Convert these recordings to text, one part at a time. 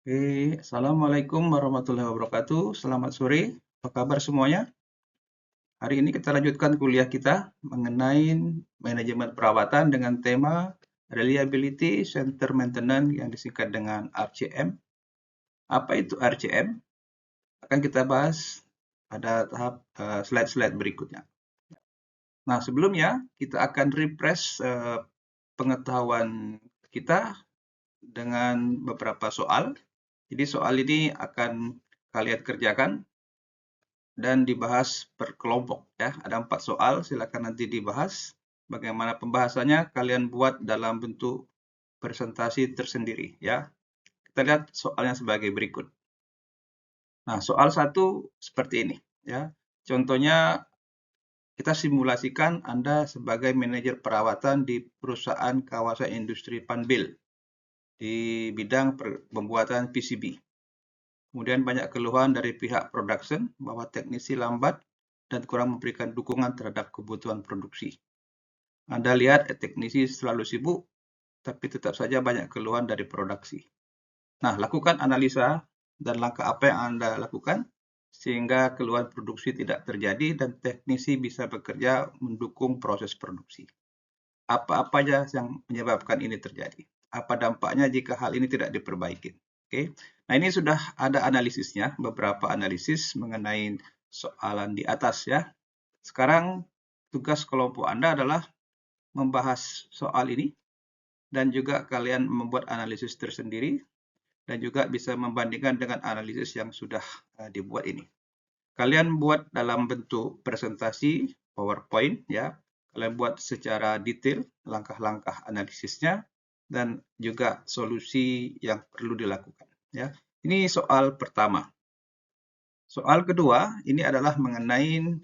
Assalamualaikum warahmatullahi wabarakatuh. Selamat sore, apa kabar semuanya? Hari ini kita lanjutkan kuliah kita mengenai manajemen perawatan dengan tema Reliability Center Maintenance yang disingkat dengan RCM. Apa itu RCM? Akan kita bahas pada tahap slide-slide berikutnya. Nah, sebelumnya kita akan refresh pengetahuan kita dengan beberapa soal. Jadi soal ini akan kalian kerjakan dan dibahas per kelompok ya. Ada 4 soal, silakan nanti dibahas. Bagaimana pembahasannya kalian buat dalam bentuk presentasi tersendiri ya. Kita lihat soalnya sebagai berikut. Nah, soal 1 seperti ini ya. Contohnya kita simulasikan Anda sebagai manajer perawatan di perusahaan kawasan industri Panbil di bidang pembuatan PCB. Kemudian banyak keluhan dari pihak production bahwa teknisi lambat dan kurang memberikan dukungan terhadap kebutuhan produksi. Anda lihat teknisi selalu sibuk, tapi tetap saja banyak keluhan dari produksi. Nah, lakukan analisa dan langkah apa yang Anda lakukan sehingga keluhan produksi tidak terjadi dan teknisi bisa bekerja mendukung proses produksi. Apa-apa saja yang menyebabkan ini terjadi? Apa dampaknya jika hal ini tidak diperbaiki? Oke. Nah, ini sudah ada analisisnya, beberapa analisis mengenai soalan di atas ya. Sekarang tugas kelompok Anda adalah membahas soal ini dan juga kalian membuat analisis tersendiri dan juga bisa membandingkan dengan analisis yang sudah dibuat ini. Kalian buat dalam bentuk presentasi PowerPoint ya. Kalian buat secara detail langkah-langkah analisisnya dan juga solusi yang perlu dilakukan ya. Ini soal pertama. Soal kedua ini adalah mengenai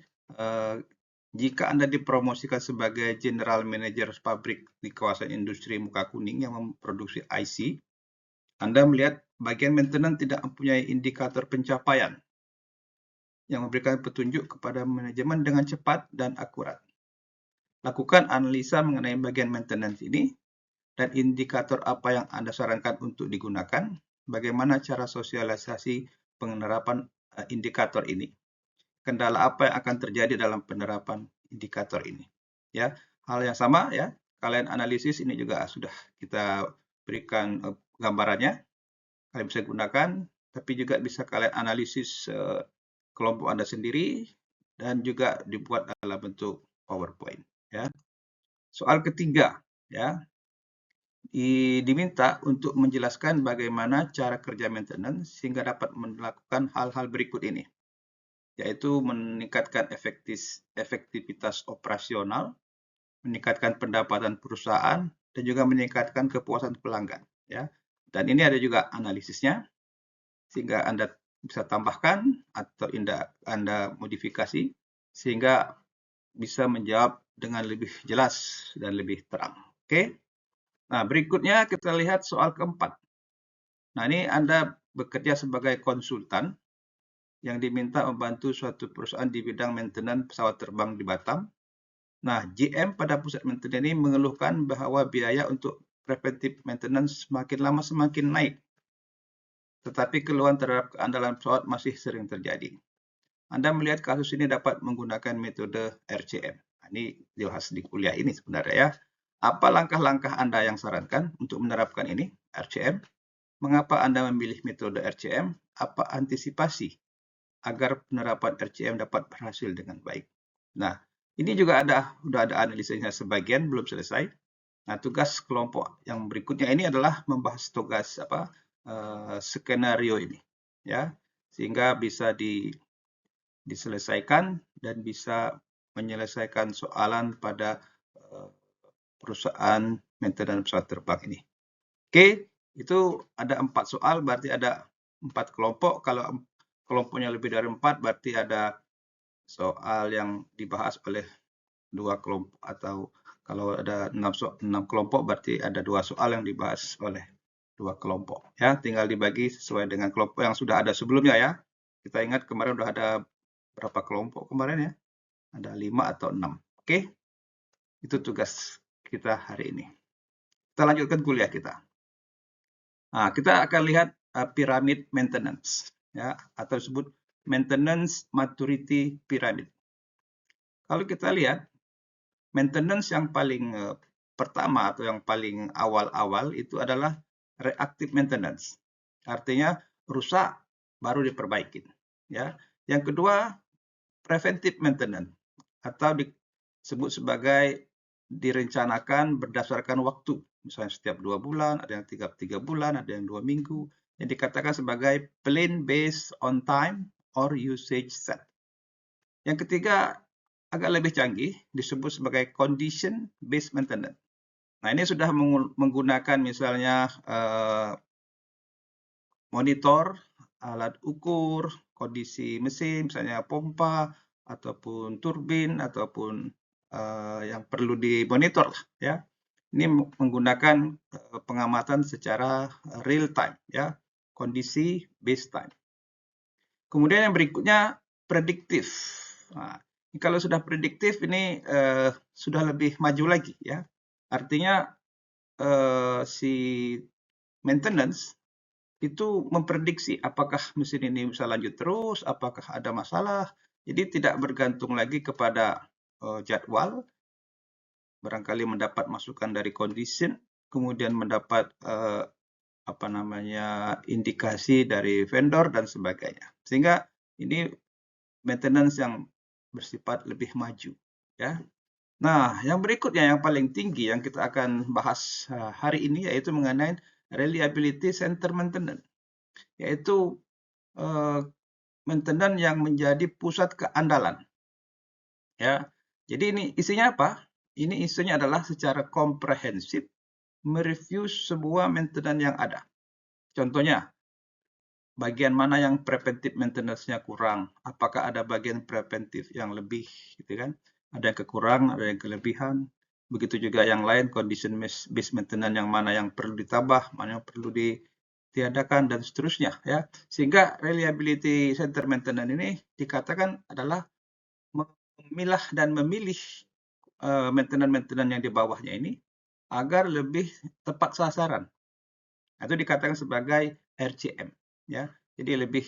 jika Anda dipromosikan sebagai General Manager pabrik di kawasan industri muka kuning yang memproduksi IC, Anda melihat bagian maintenance tidak mempunyai indikator pencapaian yang memberikan petunjuk kepada manajemen dengan cepat dan akurat. Lakukan analisa mengenai bagian maintenance ini dan indikator apa yang Anda sarankan untuk digunakan, bagaimana cara sosialisasi penerapan indikator ini. Kendala apa yang akan terjadi dalam penerapan indikator ini. Ya, hal yang sama ya. Kalian analisis ini juga sudah kita berikan gambarannya. Kalian bisa gunakan, tapi juga bisa kalian analisis kelompok Anda sendiri dan juga dibuat dalam bentuk PowerPoint ya. Soal ketiga ya. Diminta untuk menjelaskan bagaimana cara kerja maintenance sehingga dapat melakukan hal-hal berikut ini, yaitu meningkatkan efektivitas operasional, meningkatkan pendapatan perusahaan, dan juga meningkatkan kepuasan pelanggan. Ya. Dan ini ada juga analisisnya, sehingga Anda bisa tambahkan atau Anda modifikasi, sehingga bisa menjawab dengan lebih jelas dan lebih terang. Oke. Nah, berikutnya kita lihat soal keempat. Nah, ini Anda bekerja sebagai konsultan yang diminta membantu suatu perusahaan di bidang maintenance pesawat terbang di Batam. Nah, GM pada pusat maintenance ini mengeluhkan bahwa biaya untuk preventive maintenance semakin lama semakin naik. Tetapi keluhan terhadap keandalan pesawat masih sering terjadi. Anda melihat kasus ini dapat menggunakan metode RCM. Nah, ini dibahas di kuliah ini sebenarnya ya. Apa langkah-langkah Anda yang sarankan untuk menerapkan ini, RCM? Mengapa Anda memilih metode RCM? Apa antisipasi agar penerapan RCM dapat berhasil dengan baik? Nah, ini juga sudah ada analisanya sebagian, belum selesai. Nah, tugas kelompok yang berikutnya ini adalah membahas tugas skenario ini, ya, sehingga bisa diselesaikan dan bisa menyelesaikan soalan pada perusahaan maintenance pesawat terbang ini. Oke, itu ada 4 soal, berarti ada 4 kelompok. Kalau kelompoknya lebih dari 4, berarti ada soal yang dibahas oleh 2 kelompok, atau kalau ada 6 kelompok, berarti ada 2 soal yang dibahas oleh 2 kelompok. Ya, tinggal dibagi sesuai dengan kelompok yang sudah ada sebelumnya ya. Kita ingat kemarin sudah ada berapa kelompok kemarin ya? Ada 5 atau 6. Oke, itu tugas kita hari ini. Kita lanjutkan kuliah kita. Nah, kita akan lihat pyramid maintenance, ya, atau disebut maintenance maturity pyramid. Kalau kita lihat maintenance yang paling pertama atau yang paling awal-awal itu adalah reactive maintenance. Artinya rusak baru diperbaikin, ya. Yang kedua preventive maintenance atau disebut sebagai direncanakan berdasarkan waktu. Misalnya setiap 2 bulan, ada yang tiap 3 bulan, ada yang 2 minggu. Yang dikatakan sebagai plan based on time or usage set. Yang ketiga agak lebih canggih, disebut sebagai condition based maintenance. Nah, ini sudah menggunakan misalnya monitor, alat ukur, kondisi mesin, misalnya pompa, ataupun turbin, ataupun yang perlu dimonitor, ya. Ini menggunakan pengamatan secara real time, ya, kondisi based time. Kemudian yang berikutnya prediktif. Nah, kalau sudah prediktif ini sudah lebih maju lagi, ya. Artinya si maintenance itu memprediksi apakah mesin ini bisa lanjut terus, apakah ada masalah. Jadi tidak bergantung lagi kepada jadwal, barangkali mendapat masukan dari condition, kemudian mendapat indikasi dari vendor dan sebagainya. Sehingga ini maintenance yang bersifat lebih maju, ya. Nah, yang berikutnya yang paling tinggi yang kita akan bahas hari ini yaitu mengenai reliability center maintenance, yaitu maintenance yang menjadi pusat keandalan, ya. Jadi ini isinya apa? Ini isunya adalah secara komprehensif mereview sebuah maintenance yang ada. Contohnya, bagian mana yang preventive maintenance-nya kurang? Apakah ada bagian preventif yang lebih, gitu kan? Ada yang kekurangan, ada yang kelebihan. Begitu juga yang lain, condition based maintenance yang mana yang perlu ditambah, mana yang perlu ditiadakan, dan seterusnya, ya. Sehingga reliability center maintenance ini dikatakan adalah memilah dan memilih maintenance-maintenance yang di bawahnya ini agar lebih tepat sasaran. Itu dikatakan sebagai RCM, ya. Jadi lebih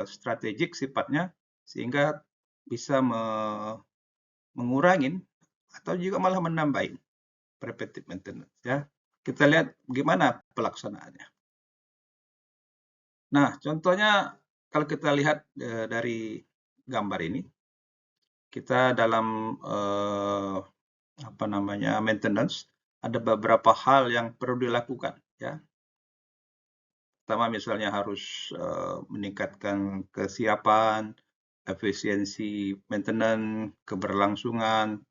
strategik sifatnya sehingga bisa mengurangi atau juga malah menambahin preventive maintenance, ya. Kita lihat bagaimana pelaksanaannya. Nah, contohnya kalau kita lihat dari gambar ini, kita dalam maintenance ada beberapa hal yang perlu dilakukan, ya. Pertama misalnya harus meningkatkan kesiapan, efisiensi maintenance, keberlangsungan,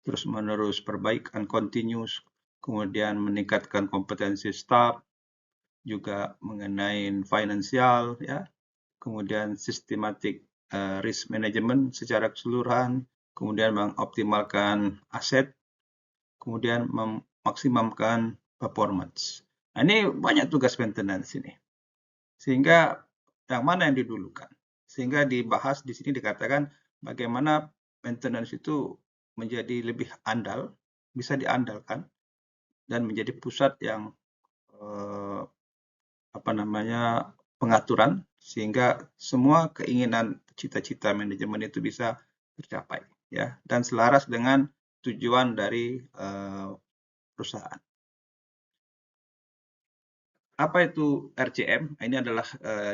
terus-menerus perbaikan continuous, kemudian meningkatkan kompetensi staff, juga mengenai finansial, ya, kemudian systematic risk management secara keseluruhan, kemudian mengoptimalkan aset, kemudian memaksimumkan performance. Nah, ini banyak tugas maintenance ini. Sehingga yang mana yang didulukan? Sehingga dibahas di sini dikatakan bagaimana maintenance itu menjadi lebih andal, bisa diandalkan, dan menjadi pusat yang pengaturan sehingga semua keinginan cita-cita manajemen itu bisa tercapai, ya, dan selaras dengan tujuan dari perusahaan. Apa itu RCM? Ini adalah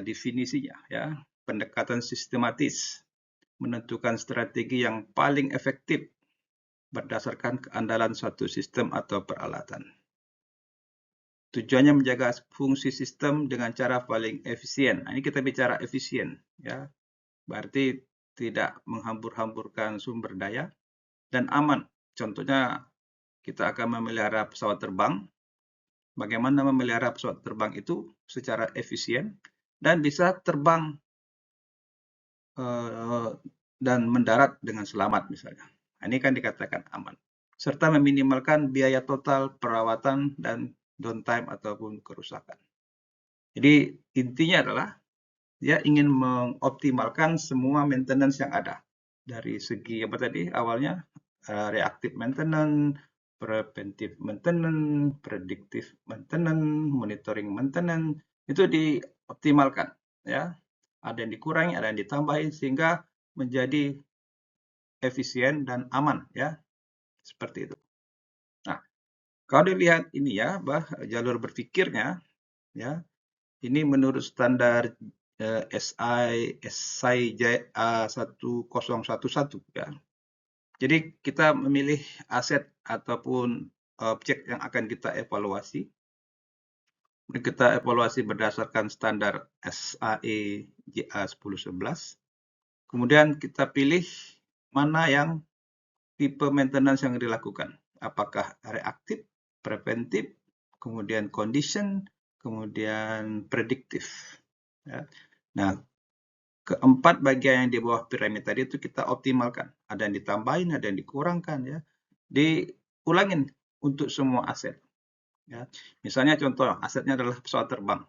definisinya, ya. Pendekatan sistematis menentukan strategi yang paling efektif berdasarkan keandalan suatu sistem atau peralatan. Tujuannya menjaga fungsi sistem dengan cara paling efisien. Nah, ini kita bicara efisien, ya. Berarti tidak menghambur-hamburkan sumber daya dan aman. Contohnya kita akan memelihara pesawat terbang. Bagaimana memelihara pesawat terbang itu secara efisien dan bisa terbang dan mendarat dengan selamat misalnya. Ini kan dikatakan aman. Serta meminimalkan biaya total perawatan dan downtime ataupun kerusakan. Jadi intinya adalah dia ingin mengoptimalkan semua maintenance yang ada. Dari segi apa tadi awalnya reactive maintenance, preventive maintenance, predictive maintenance, monitoring maintenance, itu dioptimalkan, ya. Ada yang dikurangi, ada yang ditambahin sehingga menjadi efisien dan aman, ya. Seperti itu. Nah, kalau dilihat ini ya, jalur berpikirnya, ya, ini menurut standar SI JA 1011, ya. Jadi kita memilih aset ataupun objek yang akan kita evaluasi. Kita evaluasi berdasarkan standar SAE JA 1011. Kemudian kita pilih mana yang tipe maintenance yang dilakukan. Apakah reaktif, preventif, kemudian condition, kemudian prediktif. Ya. Nah, keempat bagian yang di bawah piramid tadi itu kita optimalkan. Ada yang ditambahin, ada yang dikurangkan, ya. Diulangin untuk semua aset. Ya. Misalnya contoh, asetnya adalah pesawat terbang.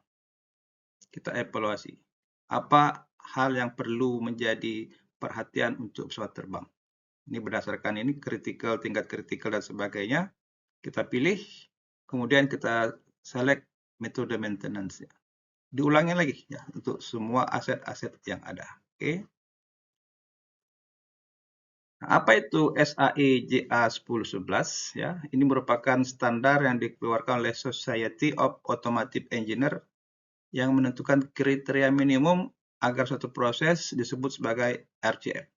Kita evaluasi. Apa hal yang perlu menjadi perhatian untuk pesawat terbang? Ini berdasarkan ini tingkat kritikal dan sebagainya. Kita pilih, kemudian kita select metode maintenance-nya. Diulangi lagi ya untuk semua aset-aset yang ada. Oke. Nah, apa itu SAE JA 1011 ya? Ini merupakan standar yang dikeluarkan oleh Society of Automotive Engineer yang menentukan kriteria minimum agar suatu proses disebut sebagai RCM.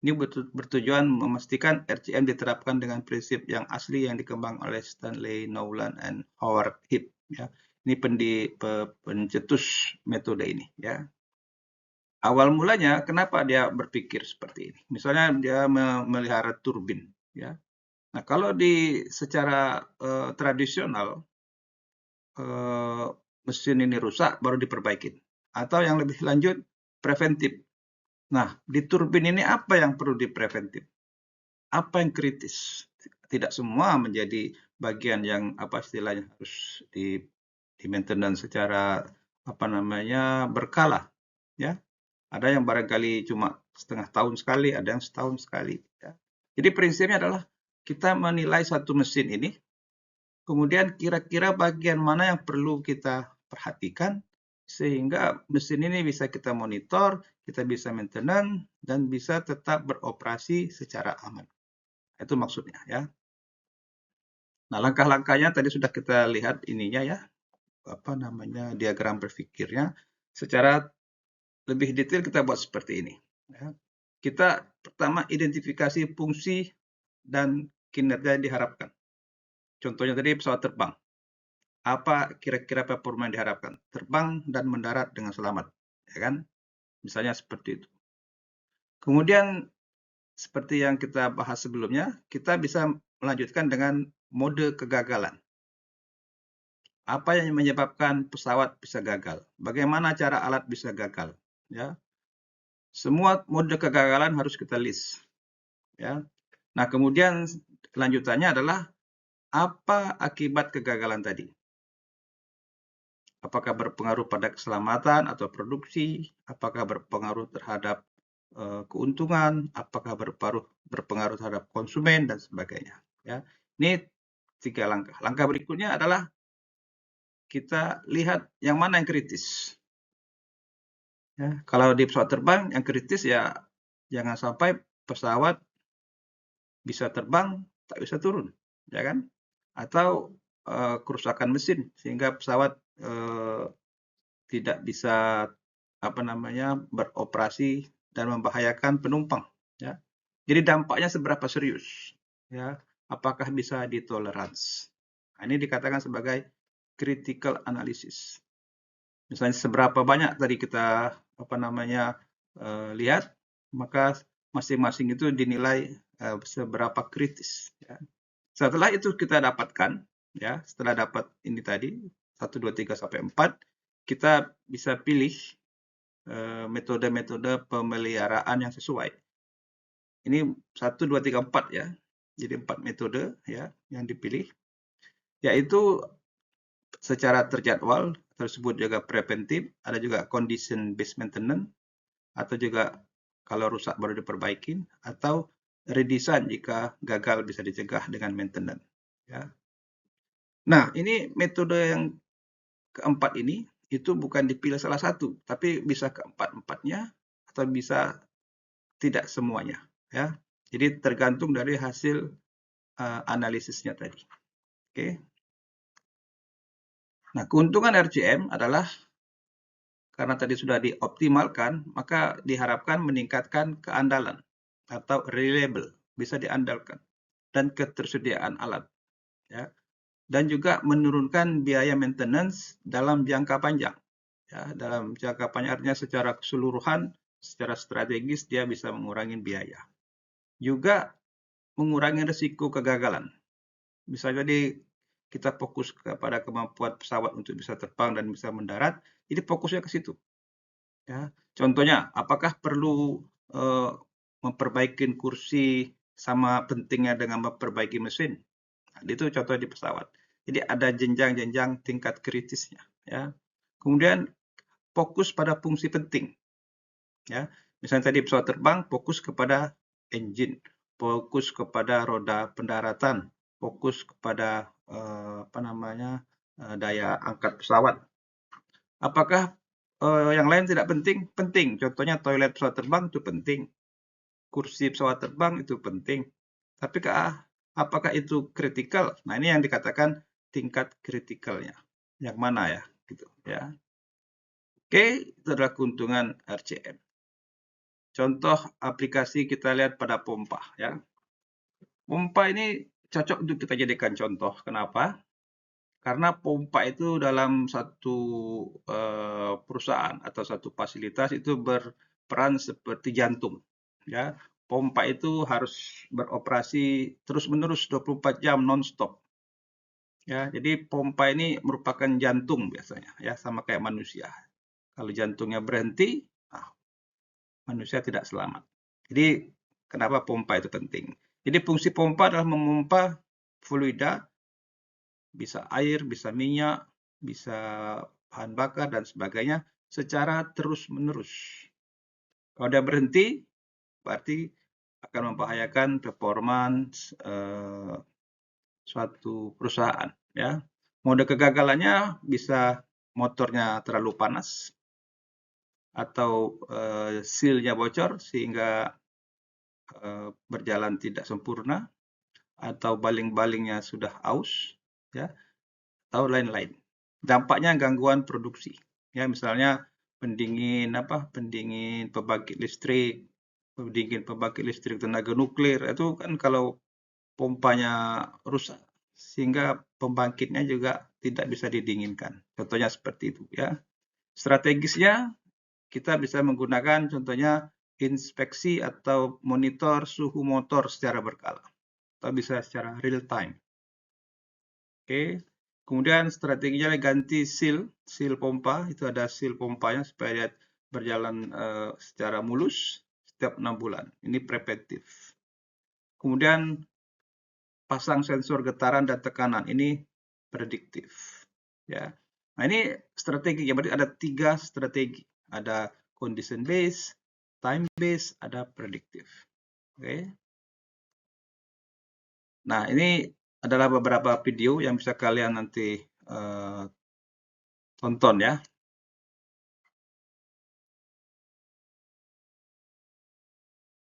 Ini bertujuan memastikan RCM diterapkan dengan prinsip yang asli yang dikembangkan oleh Stanley Nowlan and Howard Heath. Ya. Ini pencetus metode ini. Ya. Awal mulanya, kenapa dia berpikir seperti ini? Misalnya dia memelihara turbin. Ya. Nah, kalau secara tradisional, mesin ini rusak, baru diperbaikin. Atau yang lebih lanjut, preventif. Nah, di turbin ini apa yang perlu dipreventif? Apa yang kritis? Tidak semua menjadi bagian yang istilahnya harus di maintenance secara berkala, ya. Ada yang barangkali cuma setengah tahun sekali, ada yang setahun sekali, ya. Jadi prinsipnya adalah kita menilai satu mesin ini, kemudian kira-kira bagian mana yang perlu kita perhatikan sehingga mesin ini bisa kita monitor, kita bisa maintenance, dan bisa tetap beroperasi secara aman. Itu maksudnya ya. Nah, langkah-langkahnya tadi sudah kita lihat ininya ya, diagram berpikirnya. Secara lebih detail kita buat seperti ini. Ya. Kita pertama identifikasi fungsi dan kinerja yang diharapkan. Contohnya tadi pesawat terbang. Apa kira-kira performa yang diharapkan? Terbang dan mendarat dengan selamat, ya kan? Misalnya seperti itu. Kemudian seperti yang kita bahas sebelumnya, kita bisa melanjutkan dengan mode kegagalan. Apa yang menyebabkan pesawat bisa gagal? Bagaimana cara alat bisa gagal? Ya, semua mode kegagalan harus kita list. Ya. Nah, kemudian kelanjutannya adalah apa akibat kegagalan tadi? Apakah berpengaruh pada keselamatan atau produksi? Apakah berpengaruh terhadap keuntungan? Apakah berpengaruh terhadap konsumen dan sebagainya? Ya, ini 3 langkah. Langkah berikutnya adalah kita lihat yang mana yang kritis. Ya, kalau di pesawat terbang yang kritis ya jangan sampai pesawat bisa terbang tak bisa turun, ya kan? Atau kerusakan mesin sehingga pesawat tidak bisa beroperasi dan membahayakan penumpang. Ya. Jadi dampaknya seberapa serius? Ya, apakah bisa ditolerans? Nah, ini dikatakan sebagai critical analysis. Misalnya seberapa banyak tadi kita lihat, maka masing-masing itu dinilai seberapa kritis. Ya. Setelah itu kita dapatkan, ya, setelah dapat ini tadi 1, 2, 3 sampai 4, kita bisa pilih metode-metode pemeliharaan yang sesuai. Ini 1, 2, 3, 4 ya. Jadi 4 metode ya yang dipilih, yaitu secara terjadwal, tersebut juga preventif, ada juga condition based maintenance, atau juga kalau rusak baru diperbaikin, atau redesign jika gagal bisa dicegah dengan maintenance. Ya. Nah, ini metode yang keempat ini itu bukan dipilih salah satu, tapi bisa keempat-empatnya atau bisa tidak semuanya. Ya. Jadi tergantung dari hasil analisisnya tadi. Oke. Nah, keuntungan RCM adalah karena tadi sudah dioptimalkan, maka diharapkan meningkatkan keandalan atau reliable, bisa diandalkan, dan ketersediaan alat. Ya. Dan juga menurunkan biaya maintenance dalam jangka panjang. Ya, dalam jangka panjang artinya secara keseluruhan, secara strategis dia bisa mengurangi biaya. Juga mengurangi risiko kegagalan. Bisa jadi kita fokus kepada kemampuan pesawat untuk bisa terbang dan bisa mendarat, jadi fokusnya ke situ. Ya. Contohnya, apakah perlu memperbaiki kursi sama pentingnya dengan memperbaiki mesin? Nah, itu contoh di pesawat. Jadi ada jenjang-jenjang tingkat kritisnya. Ya. Kemudian fokus pada fungsi penting. Ya. Misalnya tadi pesawat terbang, fokus kepada engine, fokus kepada roda pendaratan, fokus kepada daya angkat pesawat. Apakah yang lain tidak penting? Penting. Contohnya toilet pesawat terbang itu penting. Kursi pesawat terbang itu penting. Tapi apakah itu kritikal? Nah, ini yang dikatakan tingkat kritikalnya. Yang mana ya? Gitu ya. Oke, itu adalah keuntungan RCM. Contoh aplikasi kita lihat pada pompa ya. Pompa ini cocok untuk kita jadikan contoh. Kenapa? Karena pompa itu dalam satu perusahaan atau satu fasilitas itu berperan seperti jantung. Ya, pompa itu harus beroperasi terus-menerus 24 jam non-stop. Ya, jadi pompa ini merupakan jantung biasanya, ya sama kayak manusia. Kalau jantungnya berhenti, manusia tidak selamat. Jadi kenapa pompa itu penting? Jadi fungsi pompa adalah memompa fluida, bisa air, bisa minyak, bisa bahan bakar dan sebagainya secara terus-menerus. Kalau dia berhenti, berarti akan membahayakan performance suatu perusahaan. Ya, mode kegagalannya bisa motornya terlalu panas atau seal-nya bocor sehingga berjalan tidak sempurna, atau baling-balingnya sudah aus, ya, atau lain-lain. Dampaknya gangguan produksi. Ya, misalnya pendingin pembangkit listrik, tenaga nuklir itu kan kalau pompanya rusak sehingga pembangkitnya juga tidak bisa didinginkan. Contohnya seperti itu ya. Strategisnya kita bisa menggunakan contohnya inspeksi atau monitor suhu motor secara berkala atau bisa secara real time. Oke. Kemudian strateginya ganti seal pompa, itu ada seal pompanya supaya dia berjalan secara mulus setiap 6 bulan. Ini preventif. Kemudian pasang sensor getaran dan tekanan, ini prediktif. Ya. Nah, ini strategi, berarti ada 3 strategi. Ada condition based, time based, ada prediktif. Oke. Nah, ini adalah beberapa video yang bisa kalian nanti tonton ya.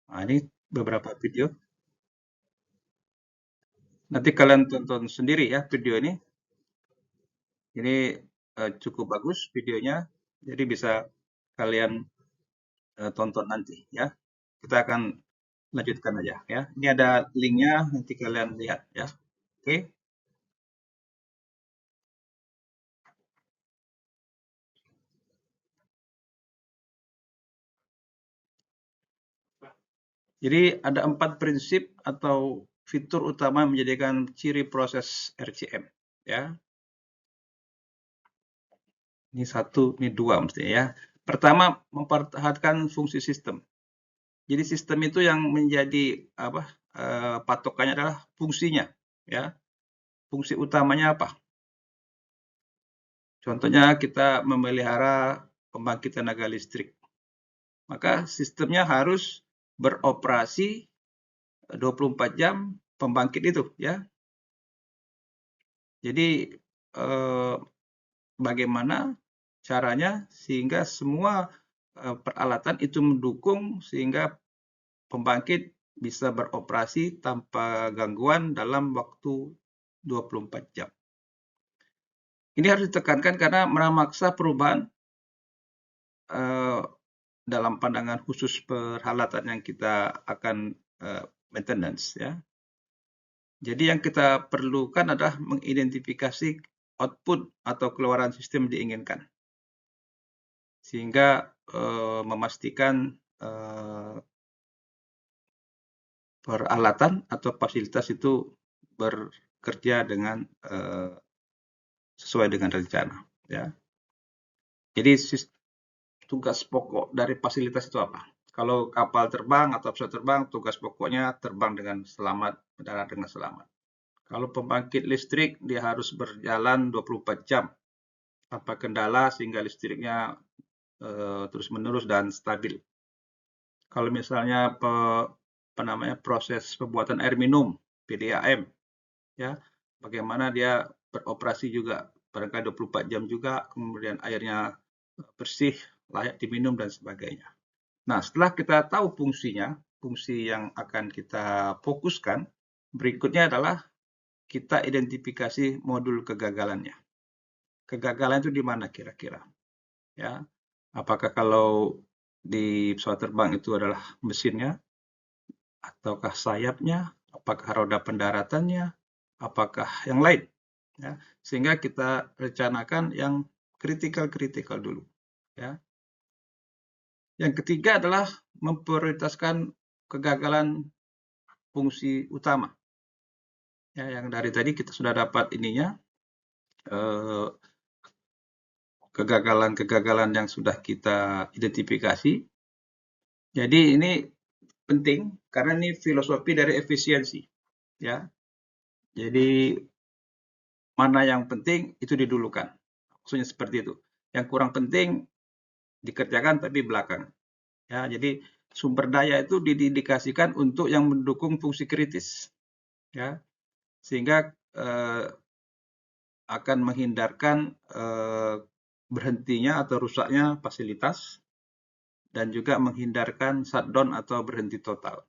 Nah, ini beberapa video. Nanti kalian tonton sendiri ya video ini. Ini cukup bagus videonya, jadi bisa kalian tonton nanti ya. Kita akan lanjutkan aja ya. Ini ada linknya, nanti kalian lihat ya. Oke. Jadi ada 4 prinsip atau fitur utama yang menjadikan ciri proses RCM ya. Ini 1, ini 2 mestinya ya. Pertama, mempertahankan fungsi sistem. Jadi sistem itu yang menjadi patokannya adalah fungsinya ya. Fungsi utamanya apa? Contohnya kita memelihara pembangkit tenaga listrik. Maka sistemnya harus beroperasi 24 jam pembangkit itu, ya. Jadi bagaimana caranya sehingga semua peralatan itu mendukung sehingga pembangkit bisa beroperasi tanpa gangguan dalam waktu 24 jam. Ini harus ditekankan karena memaksa perubahan dalam pandangan khusus peralatan yang kita akan maintenance, ya. Jadi yang kita perlukan adalah mengidentifikasi output atau keluaran sistem diinginkan, sehingga memastikan peralatan atau fasilitas itu bekerja dengan sesuai dengan rencana, ya. Jadi tugas pokok dari fasilitas itu apa? Kalau kapal terbang atau pesawat terbang, tugas pokoknya terbang dengan selamat, mendarat dengan selamat. Kalau pembangkit listrik, dia harus berjalan 24 jam tanpa kendala sehingga listriknya terus-menerus dan stabil. Kalau misalnya proses pembuatan air minum, PDAM, ya, bagaimana dia beroperasi juga barangkali 24 jam juga, kemudian airnya bersih, layak diminum dan sebagainya. Nah, setelah kita tahu fungsinya, fungsi yang akan kita fokuskan, berikutnya adalah kita identifikasi modul kegagalannya. Kegagalan itu di mana kira-kira? Ya, apakah kalau di pesawat terbang itu adalah mesinnya, ataukah sayapnya, apakah roda pendaratannya, apakah yang lain? Ya, sehingga kita rencanakan yang kritikal dulu. Ya. Yang ketiga adalah memprioritaskan kegagalan fungsi utama. Ya, yang dari tadi kita sudah dapat ininya, kegagalan-kegagalan yang sudah kita identifikasi. Jadi ini penting karena ini filosofi dari efisiensi, ya. Jadi mana yang penting itu didulukan. Maksudnya seperti itu. Yang kurang penting dikerjakan tapi belakang. Ya, jadi sumber daya itu didedikasikan untuk yang mendukung fungsi kritis, ya, sehingga akan menghindarkan berhentinya atau rusaknya fasilitas dan juga menghindarkan shutdown atau berhenti total.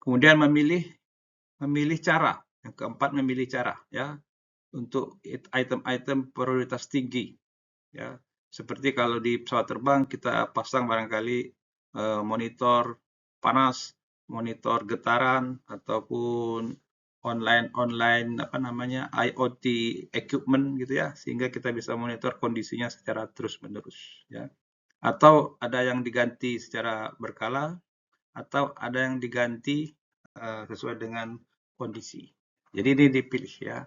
Kemudian memilih cara. Yang keempat memilih cara, ya, untuk item-item prioritas tinggi, ya. Seperti kalau di pesawat terbang kita pasang barangkali monitor panas, monitor getaran, ataupun online IoT equipment gitu, ya, sehingga kita bisa monitor kondisinya secara terus-menerus, ya. Atau ada yang diganti secara berkala, atau ada yang diganti sesuai dengan kondisi. Jadi ini dipilih, ya.